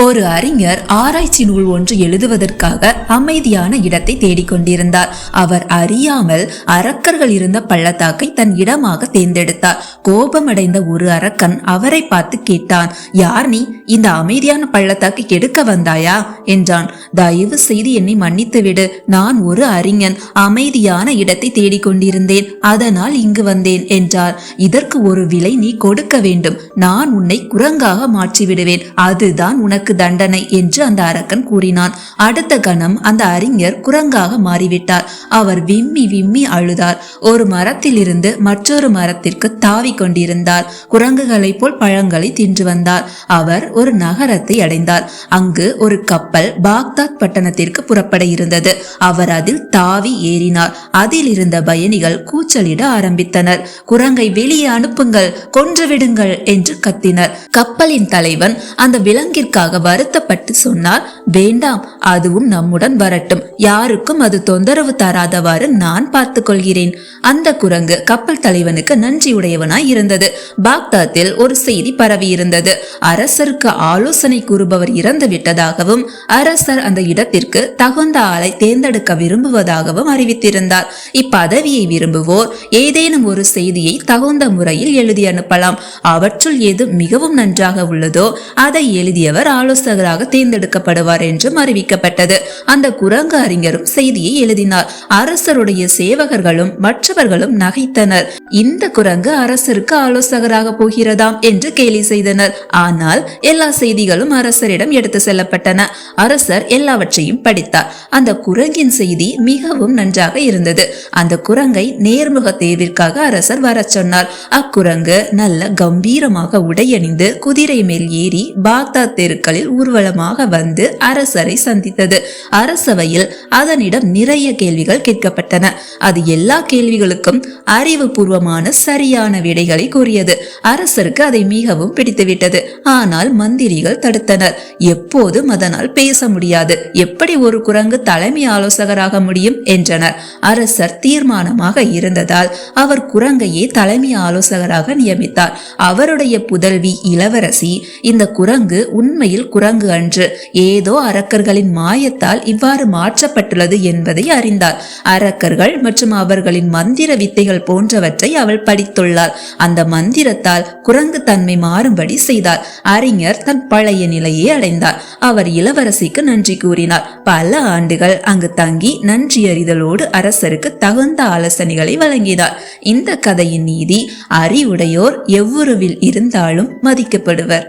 ஒரு அறிஞர் ஆராய்ச்சி நூல் ஒன்று எழுதுவதற்காக அமைதியான இடத்தை தேடிக்கொண்டிருந்தார். அவர் அறியாமல் அரக்கர்கள் இருந்த பள்ளத்தாக்கை தன் இடமாக தேர்ந்தெடுத்தார். கோபமடைந்த ஒரு அரக்கன் அவரை பார்த்து கேட்டான், யார் நீ? இந்த அமைதியான பள்ளத்தாக்கை கெடுக்க வந்தாயா என்றான். தயவு செய்து என்னை மன்னித்து விடு. நான் ஒரு அறிஞன், அமைதியான இடத்தை தேடிக்கொண்டிருந்தேன், அதனால் இங்கு வந்தேன் என்றார். இதற்கு ஒரு விலை நீ கொடுக்க வேண்டும். நான் உன்னை குரங்காக மாற்றி விடுவேன், அதுதான் உனக்கு தண்டனை என்று அந்த அரக்கன் கூறினான். அடுத்த கணம் அந்த அறிஞர் குரங்காக மாறிவிட்டார். அவர் விம்மி விம்மி அழுதார். ஒரு மரத்தில் இருந்து மற்றொரு மரத்திற்கு தாவி கொண்டிருந்தார். குரங்குகளை போல் பழங்களை தின்று வந்தார். அவர் ஒரு நகரத்தை அடைந்தார். அங்கு ஒரு கப்பல் பாக்தாத் பட்டணத்திற்கு புறப்பட இருந்தது. அவர் அதில் தாவி ஏறினார். அதில் இருந்த பயணிகள் கூச்சலிட ஆரம்பித்தனர். குரங்கை வெளியே அனுப்புங்கள், கொன்றுவிடுங்கள் என்று கத்தினர். கப்பலின் தலைவன் அந்த விலங்கிற்காக வருத்தப்பட்டு சொன்னார், வேண்டாம், அதுவும் நம்முடன் வரட்டும், யாருக்கும் அது தொந்தரவு தராதவாறு நான் பார்த்துக் கொள்கிறேன். அந்த குரங்கு கப்பல் தலைவனுக்கு நன்றியுடையவனாய் இருந்தது. பாக்தாத்தில் ஒரு செய்தி பரவி இருந்தது. அரசருக்கு ஆலோசனை கூறுபவர் இறந்து விட்டதாகவும் அரசர் அந்த இடத்திற்கு தகுந்த ஆளை தேர்ந்தெடுக்க விரும்புவதாகவும் அறிவித்திருந்தார். இப்பதவியை விரும்புவோர் ஏதேனும் ஒரு செய்தியை தகுந்த முறையில் எழுதி அனுப்பலாம். அவற்றுள் எது மிகவும் நன்றாக உள்ளதோ அதை எழுதியவர் ஆலோசகராக தேர்ந்தெடுக்கப்படுவார் என்றும் அறிவிக்கப்பட்டது. அந்த குரங்கு அறிஞரும் செய்தியை எழுதினார். அரசருடைய சேவகர்களும் மற்றவர்களும் நகைத்தனர். இந்த குரங்கு அரசருக்கு ஆலோசகராக போகிறதாம் என்று கேலி செய்தனர். ஆனால் எல்லா செய்திகளும் அரசரிடம் எடுத்து செல்லப்பட்டன. அரசர் எல்லாவற்றையும் படித்தார். அந்த குரங்கின் செய்தி மிகவும் நன்றாக இருந்தது. அந்த குரங்கை நேர்முக தேர்விற்காக அரசர் வர சொன்னார். அக்குரங்கு நல்ல கம்பீரமாக உடையணிந்து குதிரை மேல் ஏறி பாக்தாத் தெருக்களில் ஊர்வலமாக வந்து அரசரை சந்தித்தது. அரசவையில் அதனிடம் நிறைய கேள்விகள் கேட்கப்பட்டன. அது எல்லா கேள்விகளுக்கும் அறிவுபூர்வமான சரியான விடைகளை கூறியது. அரசருக்கு அதை மிகவும் பிடித்துவிட்டது. ஆனால் மந்திரிகள் தடுத்தனர். எப்போதும் அதனால் பேச முடியாது, எப்படி ஒரு குரங்கு தலைமை ஆலோசகராக முடியும் என்றனர். அரசர் தீர்மானமாக இருந்ததால் அவர் குரங்கையே தலைமை ஆலோசகராக நியமித்தார். அவருடைய புதல்வி இளவரசி, இந்த குரங்கு உண்மையில் குரங்கு அன்று, ஏதோ அரக்கர்களின் மாயத்தால் இவ்வாறு மாற்றப்பட்டுள்ளது என்பதை அறிந்தார். அரக்கர்கள் மற்றும் அவர்களின் மந்திர வித்தைகள் போன்றவற்றை அவள் படித்துள்ளார். அந்த மந்திரத்தால் குரங்கு தன்மை மாறும்படி செய்தார். அறிஞர் தன் பழைய நிலையை அடைந்தார். அவர் இளவரசிக்கு நன்றி கூறினார். பல ஆண்டுகள் அங்கு தங்கி நன்றியறிதலோடு அரசருக்கு தகுந்த ஆலோசனைகளை வழங்கினார். இந்த கதையின் நீதி, அறிவுடையோர் எவ்வுருவில் இருந்தாலும் மதிக்கப்படுவர்.